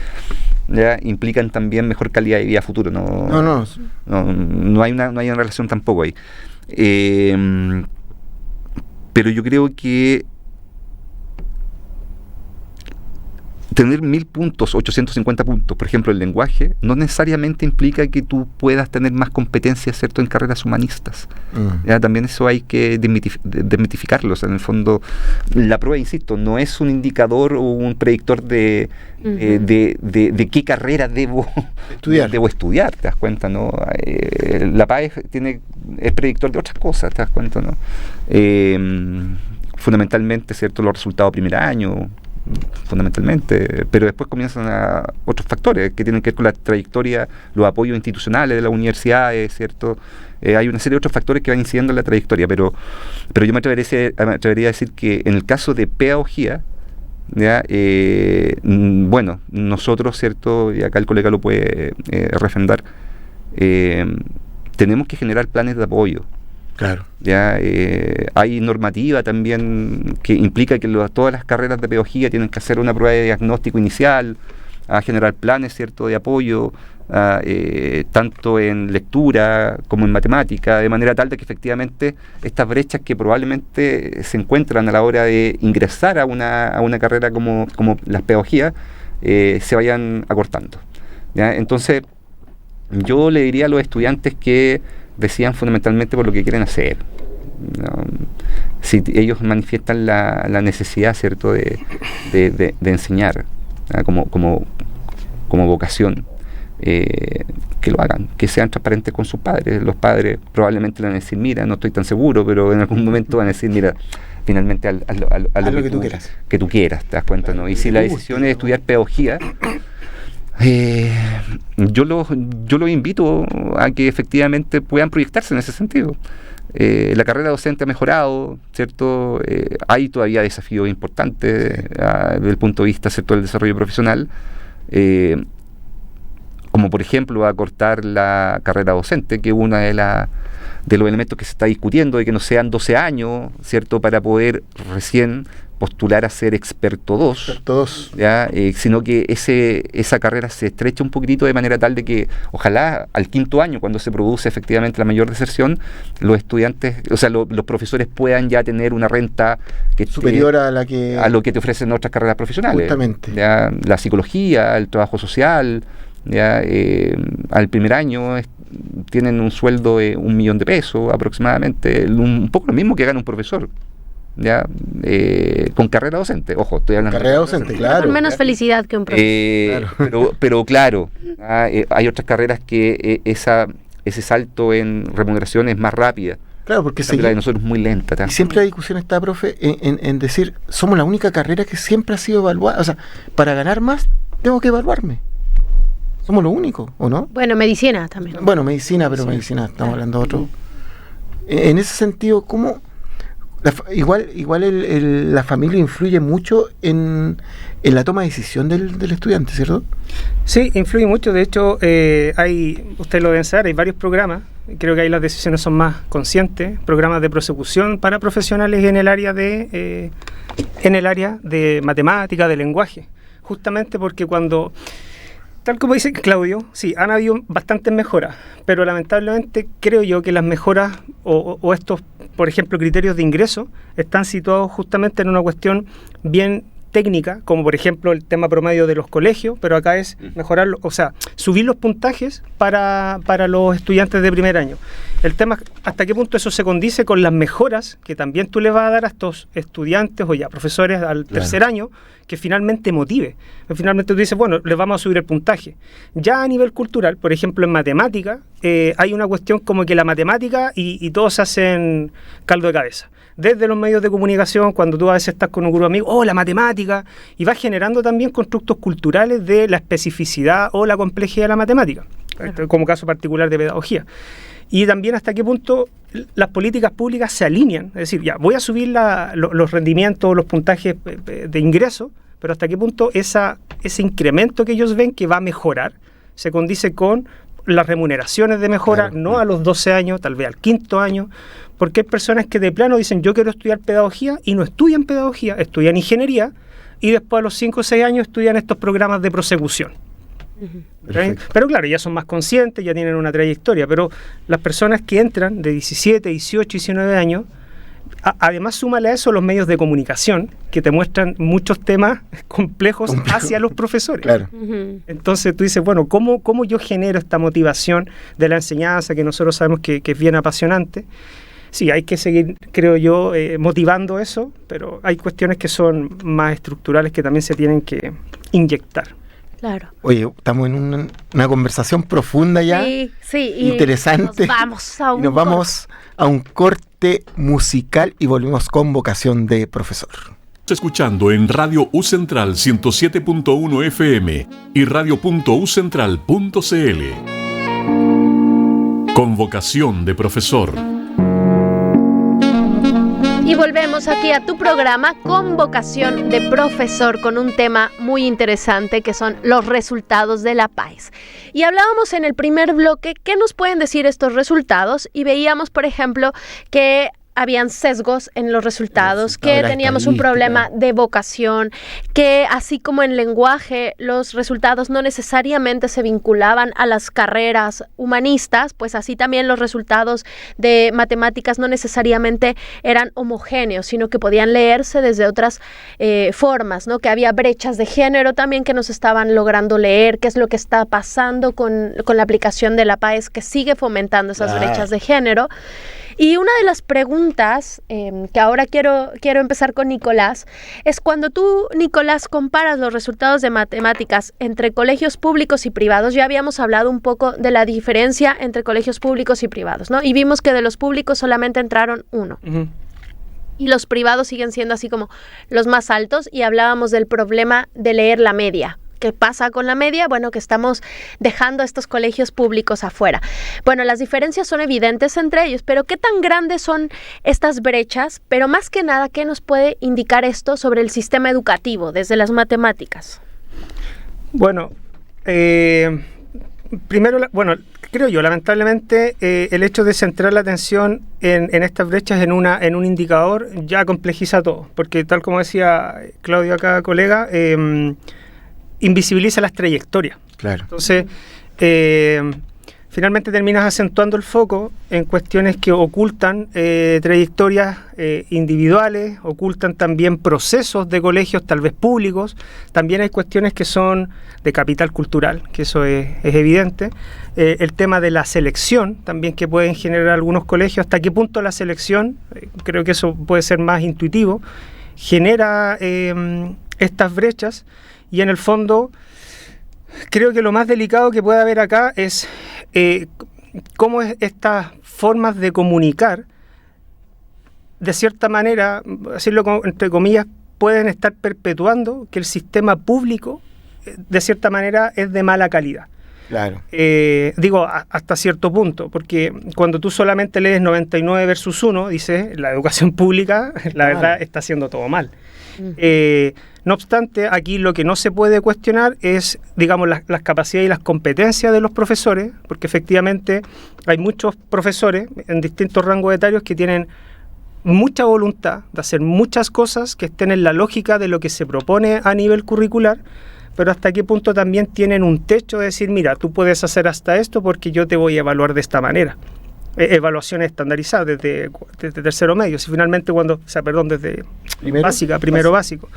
¿ya?, implican también mejor calidad de vida futuro. No hay una relación tampoco ahí. Pero yo creo que tener 1000 puntos, 850 puntos, por ejemplo, en lenguaje, no necesariamente implica que tú puedas tener más competencias, ¿cierto?, en carreras humanistas. ¿Ya? También eso hay que desmitificarlo. O sea, en el fondo, la prueba, insisto, no es un indicador o un predictor de qué carrera debo estudiar, ¿te das cuenta, no? La PAE es predictor de otras cosas, ¿te das cuenta, no? Fundamentalmente, ¿cierto?, los resultados de primer año, fundamentalmente, pero después comienzan otros factores que tienen que ver con la trayectoria, los apoyos institucionales de las universidades, ¿cierto? Hay una serie de otros factores que van incidiendo en la trayectoria, pero yo me atrevería a decir que en el caso de pedagogía, ¿ya? Bueno, nosotros, ¿cierto?, y acá el colega lo puede refrendar, tenemos que generar planes de apoyo. Claro. Ya hay normativa también que implica que todas las carreras de pedagogía tienen que hacer una prueba de diagnóstico inicial, a generar planes, ¿cierto?, de apoyo, tanto en lectura como en matemática, de manera tal de que efectivamente estas brechas que probablemente se encuentran a la hora de ingresar a una carrera como la pedagogía se vayan acortando, ¿ya? Entonces, yo le diría a los estudiantes que decidan fundamentalmente por lo que quieren hacer. Si ellos manifiestan la necesidad, ¿cierto?, de enseñar, como vocación, que lo hagan, que sean transparentes con sus padres. Los padres probablemente le van a decir, mira, no estoy tan seguro, pero en algún momento van a decir, mira, finalmente a lo que tú quieras, ¿te das cuenta? ¿No? Y si la decisión es estudiar pedagogía, yo los invito a que efectivamente puedan proyectarse en ese sentido. La carrera docente ha mejorado, ¿cierto? Hay todavía desafíos importantes desde el punto de vista, ¿cierto?, del desarrollo profesional, como por ejemplo acortar la carrera docente, que es uno de los elementos que se está discutiendo, de que no sean 12 años, ¿cierto?, para poder recién postular a ser experto 2, ¿ya? Sino que esa carrera se estrecha un poquitito de manera tal de que ojalá al 5º año, cuando se produce efectivamente la mayor deserción, los estudiantes, o sea, los profesores puedan ya tener una renta que superior a lo que te ofrecen otras carreras profesionales. Justamente. ¿Ya? La psicología, el trabajo social, ¿ya? Al primer año tienen un sueldo de $1.000.000 pesos aproximadamente, un poco lo mismo que gana un profesor, ¿ya? Con carrera docente, ojo, estoy hablando carrera docente, claro, con menos felicidad que un profesor, pero claro, hay otras carreras que ese salto en remuneración es más rápida. Claro, porque la de nosotros es muy lenta. Y siempre la discusión está, profe, en decir, somos la única carrera que siempre ha sido evaluada. O sea, para ganar más, tengo que evaluarme. Somos lo único, ¿o no? Bueno, medicina también. Bueno, medicina, pero medicina, estamos hablando de otro. En ese sentido, ¿cómo? Igual la familia influye mucho en la toma de decisión del estudiante, ¿cierto? Sí, influye mucho. De hecho, ustedes lo deben saber, hay varios programas. Creo que ahí las decisiones son más conscientes. Programas de prosecución para profesionales en el área de matemática, de lenguaje. Justamente porque cuando, tal como dice Claudio, sí, han habido bastantes mejoras, pero lamentablemente creo yo que las mejoras o estos, por ejemplo, criterios de ingreso están situados justamente en una cuestión bien técnica, como por ejemplo el tema promedio de los colegios, pero acá es mejorarlo, o sea, subir los puntajes para los estudiantes de primer año. El tema es hasta qué punto eso se condice con las mejoras que también tú le vas a dar a estos estudiantes o ya profesores al tercer año, que finalmente motive. Finalmente tú dices, bueno, les vamos a subir el puntaje. Ya a nivel cultural, por ejemplo, en matemática, hay una cuestión como que la matemática y todos hacen caldo de cabeza. Desde los medios de comunicación, cuando tú a veces estás con un grupo de amigos, la matemática, y vas generando también constructos culturales de la especificidad o la complejidad de la matemática, como caso particular de pedagogía. Y también hasta qué punto las políticas públicas se alinean, es decir, ya voy a subir los rendimientos, los puntajes de ingreso, pero hasta qué punto ese incremento que ellos ven que va a mejorar se condice con las remuneraciones de mejora, no a los 12 años, tal vez al 5º año, porque hay personas que de plano dicen yo quiero estudiar pedagogía y no estudian pedagogía, estudian ingeniería y después a los 5 o 6 años estudian estos programas de prosecución. Pero claro, ya son más conscientes, ya tienen una trayectoria, pero las personas que entran de 17, 18, 19 años, además súmale a eso los medios de comunicación que te muestran muchos temas complejos hacia los profesores. Claro. Entonces tú dices, bueno, ¿cómo yo genero esta motivación de la enseñanza que nosotros sabemos que es bien apasionante? Sí, hay que seguir, creo yo, motivando eso, pero hay cuestiones que son más estructurales que también se tienen que inyectar. Claro. Oye, estamos en una conversación profunda ya, sí, interesante. Nos vamos a un corte musical y volvemos con vocación de profesor. Escuchando en Radio U Central 107.1 FM y radio.ucentral.cl. Con vocación de profesor. Y volvemos aquí a tu programa con vocación de profesor, con un tema muy interesante que son los resultados de la PAES. Y hablábamos en el primer bloque qué nos pueden decir estos resultados y veíamos, por ejemplo, que habían sesgos en los resultados, que la teníamos un estadística. problema de vocación, que así como en lenguaje los resultados no necesariamente se vinculaban a las carreras humanistas, pues así también los resultados de matemáticas no necesariamente eran homogéneos, sino que podían leerse desde otras formas, ¿no? Que había brechas de género también que nos estaban logrando leer, qué es lo que está pasando con la aplicación de la PAES, que sigue fomentando esas brechas de género. Y una de las preguntas que ahora quiero empezar con Nicolás, es cuando tú, Nicolás, comparas los resultados de matemáticas entre colegios públicos y privados. Ya habíamos hablado un poco de la diferencia entre colegios públicos y privados, ¿no? Y vimos que de los públicos solamente entraron 1. Ujú. Y los privados siguen siendo así como los más altos, y hablábamos del problema de leer la media. ¿Qué pasa con la media? Bueno, que estamos dejando a estos colegios públicos afuera. Bueno, las diferencias son evidentes entre ellos, pero ¿qué tan grandes son estas brechas? Pero más que nada, ¿qué nos puede indicar esto sobre el sistema educativo desde las matemáticas? Bueno, primero, creo yo, lamentablemente, el hecho de centrar la atención en estas brechas en un indicador ya complejiza todo, porque tal como decía Claudio acá, colega, invisibiliza las trayectorias. Claro. Entonces, finalmente terminas acentuando el foco en cuestiones que ocultan trayectorias individuales, ocultan también procesos de colegios tal vez públicos. También hay cuestiones que son de capital cultural, que eso es evidente. El tema de la selección también que pueden generar algunos colegios, hasta qué punto la selección, creo que eso puede ser más intuitivo, genera estas brechas. Y en el fondo, creo que lo más delicado que puede haber acá es cómo estas formas de comunicar, de cierta manera, decirlo entre comillas, pueden estar perpetuando que el sistema público, de cierta manera, es de mala calidad. Claro. Digo, hasta cierto punto, porque cuando tú solamente lees 99 versus 1, dices, la educación pública, la verdad, está haciendo todo mal. No obstante, aquí lo que no se puede cuestionar es, digamos, las capacidades y las competencias de los profesores, porque efectivamente hay muchos profesores en distintos rangos etarios que tienen mucha voluntad de hacer muchas cosas que estén en la lógica de lo que se propone a nivel curricular, pero hasta qué punto también tienen un techo de decir, mira, tú puedes hacer hasta esto porque yo te voy a evaluar de esta manera. Evaluaciones estandarizadas desde tercero medio, desde primero básico.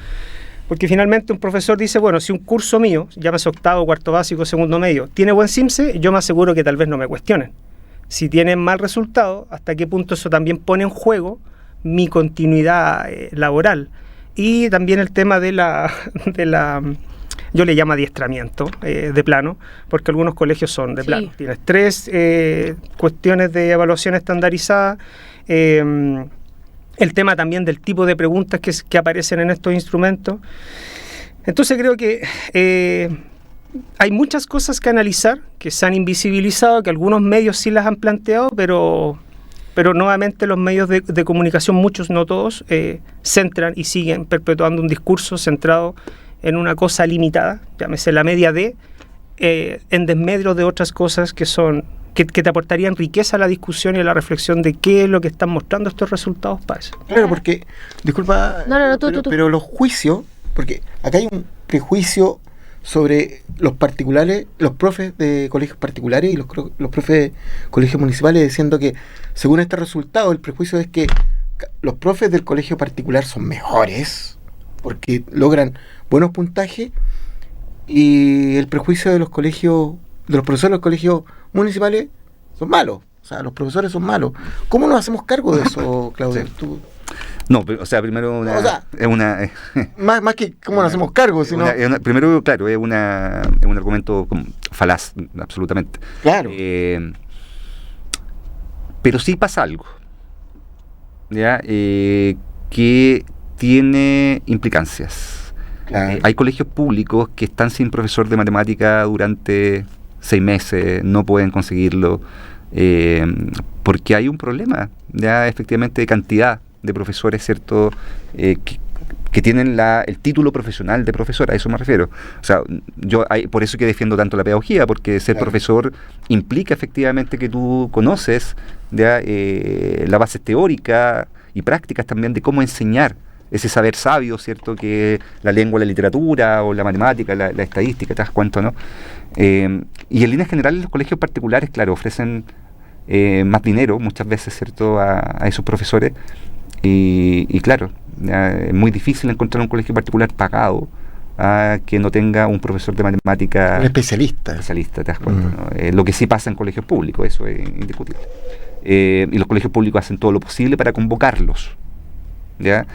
Porque finalmente un profesor dice, bueno, si un curso mío, llámese octavo, cuarto básico, segundo medio, tiene buen CIMSE, yo me aseguro que tal vez no me cuestionen. Si tienen mal resultado, hasta qué punto eso también pone en juego mi continuidad laboral. Y también el tema de la yo le llamo adiestramiento de plano, porque algunos colegios son de plano. Tienes 3 cuestiones de evaluación estandarizada, el tema también del tipo de preguntas que aparecen en estos instrumentos. Entonces creo que hay muchas cosas que analizar, que se han invisibilizado, que algunos medios sí las han planteado, pero nuevamente los medios de comunicación, muchos, no todos, centran y siguen perpetuando un discurso centrado en una cosa limitada, llámese la media D, en desmedro de otras cosas que te aportarían riqueza a la discusión y a la reflexión de qué es lo que están mostrando estos resultados para eso. Claro, porque, disculpa, pero los juicios, porque acá hay un prejuicio sobre los particulares, los profes de colegios particulares y los profes de colegios municipales, diciendo que según este resultado el prejuicio es que los profes del colegio particular son mejores porque logran buenos puntajes, y el prejuicio de los colegios, de los profesores de los colegios municipales, son malos. O sea, los profesores son malos. ¿Cómo nos hacemos cargo de eso, Claudio? Sí. No, o sea, primero más que cómo nos hacemos cargo, sino primero, claro, es un argumento falaz, absolutamente. Claro. Pero sí pasa algo, ¿ya? Que tiene implicancias. Claro. Hay colegios públicos que están sin profesor de matemática durante 6 meses, no pueden conseguirlo, porque hay un problema, ya efectivamente, de cantidad de profesores, ¿cierto? que tienen el título profesional de profesor, a eso me refiero. O sea, por eso que defiendo tanto la pedagogía, porque ser profesor implica efectivamente que tú conoces la base teórica y prácticas también de cómo enseñar ese saber sabio, ¿cierto? Que la lengua, la literatura o la matemática, la estadística, ¿te das cuenta, no? Y en líneas generales los colegios particulares, claro, ofrecen más dinero muchas veces, ¿cierto? A esos profesores. Y claro, es muy difícil encontrar un colegio particular pagado que no tenga un profesor de matemática un especialista, te das cuenta, ¿no? Lo que sí pasa en colegios públicos, eso es indiscutible. Y los colegios públicos hacen todo lo posible para convocarlos, ¿ya?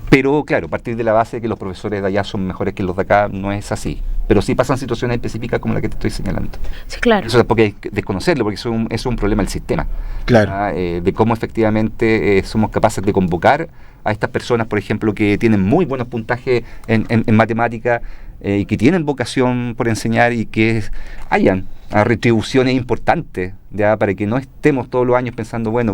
Pero claro, a partir de la base de que los profesores de allá son mejores que los de acá, no es así. Pero sí pasan situaciones específicas como la que te estoy señalando. Sí, claro. Eso es porque hay que desconocerlo, porque eso es un problema del sistema. Claro. De cómo efectivamente somos capaces de convocar a estas personas, por ejemplo, que tienen muy buenos puntajes en matemática y que tienen vocación por enseñar y que hayan retribuciones importantes, ya, para que no estemos todos los años pensando, bueno,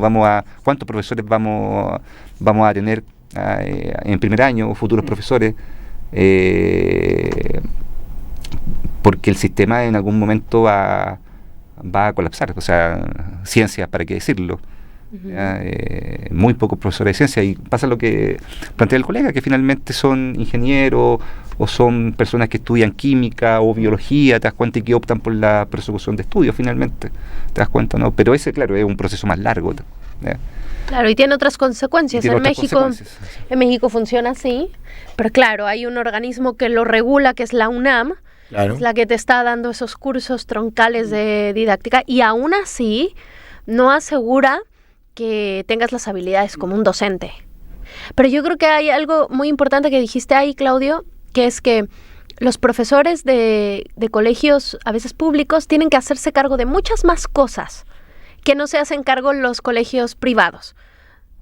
¿cuántos profesores vamos a tener en primer año, futuros profesores? Porque el sistema en algún momento va a colapsar. O sea, ciencias, para qué decirlo. Muy pocos profesores de ciencia, y pasa lo que plantea el colega, que finalmente son ingenieros o son personas que estudian química o biología, te das cuenta, y que optan por la persecución de estudios finalmente, te das cuenta, ¿no? Pero ese, claro, es un proceso más largo, ¿ya? Claro, y tiene otras consecuencias. Tiene En otras México, consecuencias. en México funciona así, pero claro, hay un organismo que lo regula, que es la UNAM, Claro. es la que te está dando esos cursos troncales de didáctica, y aún así no asegura que tengas las habilidades como un docente. Pero yo creo que hay algo muy importante que dijiste ahí, Claudio, que es que los profesores de colegios, a veces públicos, tienen que hacerse cargo de muchas más cosas que no se hacen cargo los colegios privados.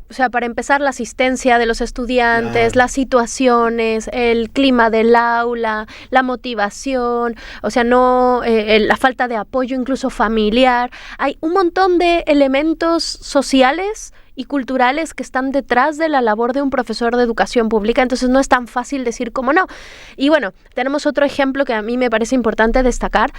O sea, para empezar, la asistencia de los estudiantes, las situaciones, el clima del aula, la motivación, o sea, la falta de apoyo incluso familiar. Hay un montón de elementos sociales y culturales que están detrás de la labor de un profesor de educación pública, entonces no es tan fácil decir cómo no. Y bueno, tenemos otro ejemplo que a mí me parece importante destacar,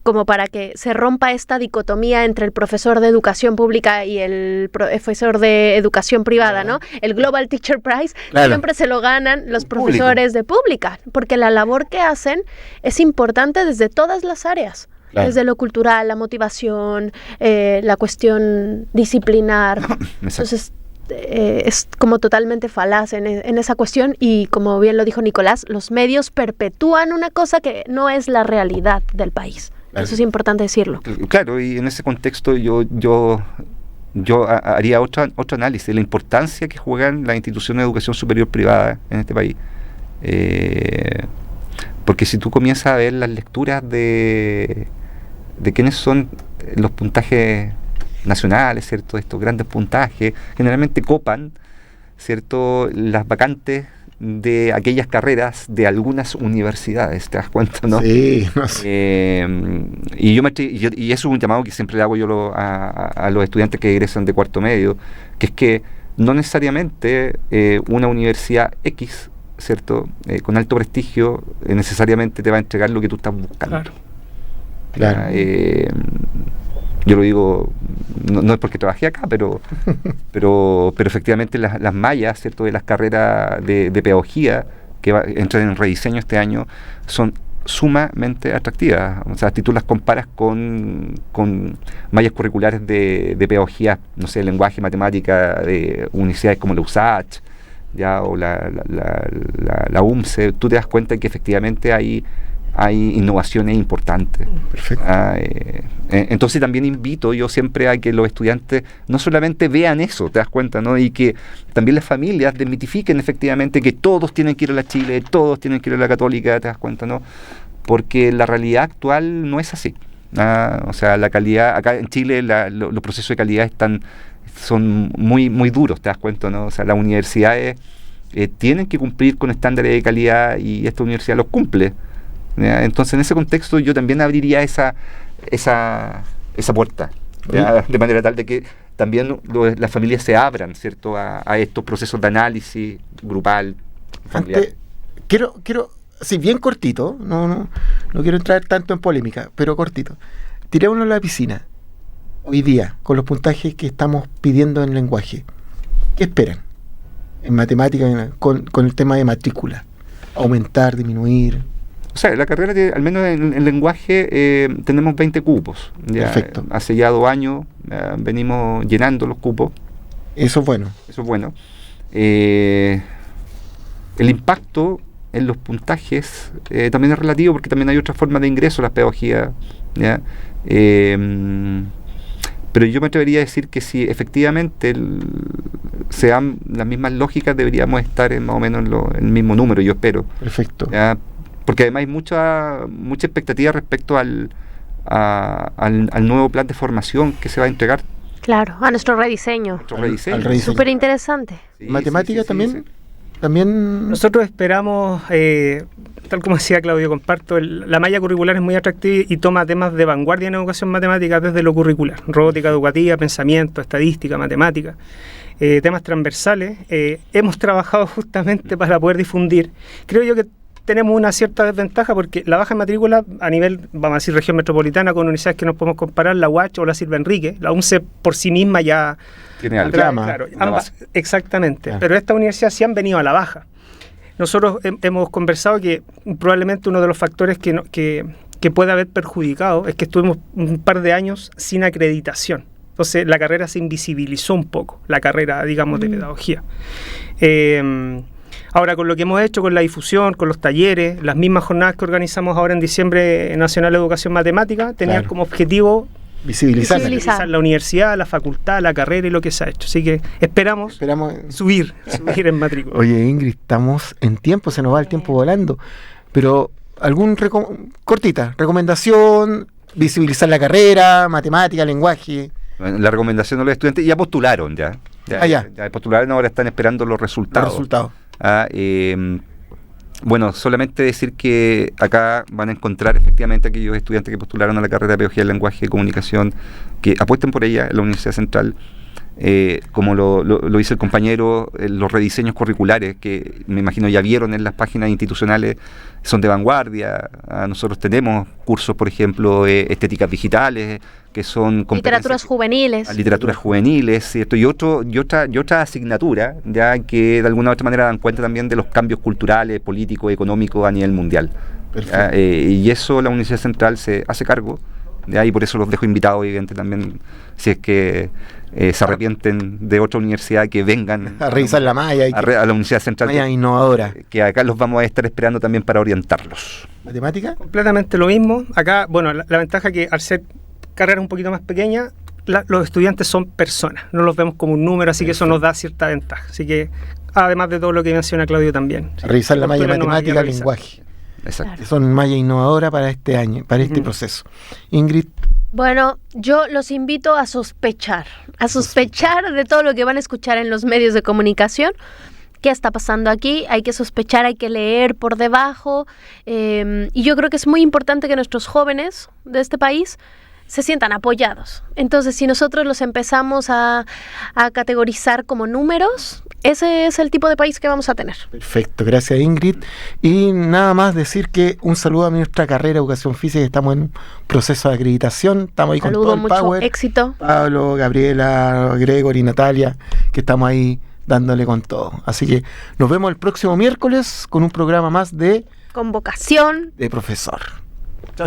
como para que se rompa esta dicotomía entre el profesor de educación pública y el profesor de educación privada, ¿no? El Global Teacher Prize, siempre se lo ganan los profesores de pública, porque la labor que hacen es importante desde todas las áreas. Claro. Desde lo cultural, la motivación, la cuestión disciplinar. Entonces, es como totalmente falaz en esa cuestión, y como bien lo dijo Nicolás, los medios perpetúan una cosa que no es la realidad del país. Claro. Eso es importante decirlo. Claro, y en ese contexto yo haría otro análisis de la importancia que juegan las instituciones de educación superior privada en este país. Porque si tú comienzas a ver las lecturas de quiénes son los puntajes nacionales, ¿cierto? Estos grandes puntajes generalmente copan, ¿cierto?, las vacantes de aquellas carreras de algunas universidades, ¿te das cuenta, no? Sí, no sé. Y eso es un llamado que siempre le hago yo a los estudiantes que egresan de cuarto medio, que es que no necesariamente una universidad X, ¿cierto?, con alto prestigio, necesariamente te va a entregar lo que tú estás buscando. Claro. Yo lo digo, no es porque trabajé acá, pero efectivamente las mallas, ¿cierto?, de las carreras de pedagogía que entran en rediseño este año son sumamente atractivas. O sea, si tú las comparas con mallas curriculares de pedagogía, no sé, lenguaje, matemática, de universidades como la USACH, ya, o la UMCE, tú te das cuenta de que efectivamente hay innovaciones importantes. Perfecto. Entonces también invito yo siempre a que los estudiantes no solamente vean eso, te das cuenta, ¿no?, y que también las familias desmitifiquen efectivamente que todos tienen que ir a la Chile, todos tienen que ir a la Católica, te das cuenta, ¿no? Porque la realidad actual no es así. O sea, la calidad, acá en Chile los procesos de calidad son muy, muy duros, te das cuenta, ¿no? O sea, las universidades tienen que cumplir con estándares de calidad y esta universidad los cumple. Entonces, en ese contexto yo también abriría esa puerta, de manera tal de que también las familias se abran, ¿cierto?, a estos procesos de análisis grupal, familiar. Quiero, sí, bien cortito, no quiero entrar tanto en polémica, pero cortito. Tirémonos a la piscina hoy día con los puntajes que estamos pidiendo en lenguaje. ¿Qué esperan en matemáticas con el tema de matrícula? ¿Aumentar, disminuir? O sea, la carrera, al menos en lenguaje, tenemos 20 cupos. Ya, perfecto. Hace ya 2 años venimos llenando los cupos. Eso es bueno. Eso es bueno. El impacto en los puntajes también es relativo, porque también hay otras formas de ingreso a las pedagogías, ¿ya? Pero yo me atrevería a decir que si efectivamente sean las mismas lógicas, deberíamos estar más o menos en el mismo número, yo espero. Perfecto. ¿Ya? Porque además hay mucha expectativa respecto al nuevo plan de formación que se va a entregar. Claro, a nuestro rediseño. Al rediseño. Súper interesante. Sí, ¿Matemática sí, también? sí. También. Nosotros esperamos, tal como decía Claudio, comparto, la malla curricular es muy atractiva y toma temas de vanguardia en educación matemática desde lo curricular, robótica educativa, pensamiento, estadística, matemática, temas transversales. Hemos trabajado justamente para poder difundir. Creo yo que tenemos una cierta desventaja porque la baja en matrícula a nivel, vamos a decir, región metropolitana, con universidades que nos podemos comparar, la UACH o la Silva Enrique, la UNCE por sí misma ya Tiene algo. claro, ambas, exactamente, pero estas universidades sí han venido a la baja. Nosotros hemos conversado que probablemente uno de los factores que puede haber perjudicado es que estuvimos un par de años sin acreditación. Entonces la carrera se invisibilizó un poco, la carrera, digamos, de pedagogía. Ahora, con lo que hemos hecho, con la difusión, con los talleres, las mismas jornadas que organizamos ahora en diciembre Nacional de Educación Matemática, tenían como objetivo Visibilizar la universidad, la facultad, la carrera y lo que se ha hecho. Así que esperamos subir en matrícula. Oye, Ingrid, estamos en tiempo, se nos va el tiempo volando, pero cortita, recomendación, visibilizar la carrera, matemática, lenguaje. La recomendación de los estudiantes ya postularon, ya postularon, ahora están esperando los resultados. Bueno, solamente decir que acá van a encontrar efectivamente aquellos estudiantes que postularon a la carrera de Pedagogía del Lenguaje y Comunicación, que apuesten por ella en la Universidad Central, como lo dice el compañero, los rediseños curriculares que me imagino ya vieron en las páginas institucionales son de vanguardia. Nosotros tenemos cursos, por ejemplo, estéticas digitales, que son literaturas juveniles, ¿cierto? Y otra asignatura, ya que de alguna u otra manera dan cuenta también de los cambios culturales, políticos, económicos a nivel mundial. Y eso la Universidad Central se hace cargo, ¿ya? Y por eso los dejo invitados, evidente, también, si es que se arrepienten de otra universidad, que vengan a revisar la malla a la Universidad Central, malla innovadora, que acá los vamos a estar esperando también para orientarlos. ¿Matemática? Completamente lo mismo. Acá, bueno, la ventaja que al ser carrera un poquito más pequeña, los estudiantes son personas, no los vemos como un número, así que eso nos da cierta ventaja. Así que, además de todo lo que menciona Claudio también. Revisar la malla matemática, lenguaje. Exacto. Claro. Son malla innovadora para este año, para este proceso. Ingrid. Bueno, yo los invito a sospechar de todo lo que van a escuchar en los medios de comunicación. ¿Qué está pasando aquí? Hay que sospechar, hay que leer por debajo. Y yo creo que es muy importante que nuestros jóvenes de este país se sientan apoyados. Entonces, si nosotros los empezamos a categorizar como números, ese es el tipo de país que vamos a tener. Perfecto, gracias Ingrid. Y nada más decir que un saludo a nuestra carrera de Educación Física, estamos en un proceso de acreditación, estamos ahí con todo el power. Éxito. Pablo, Gabriela, Gregory, Natalia, que estamos ahí dándole con todo. Así que nos vemos el próximo miércoles con un programa más de Convocación de Profesor. Chao.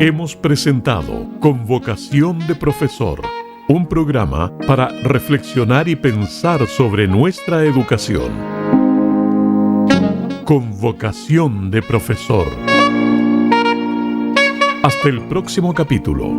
Hemos presentado Convocación de Profesor, un programa para reflexionar y pensar sobre nuestra educación. Convocación de Profesor. Hasta el próximo capítulo.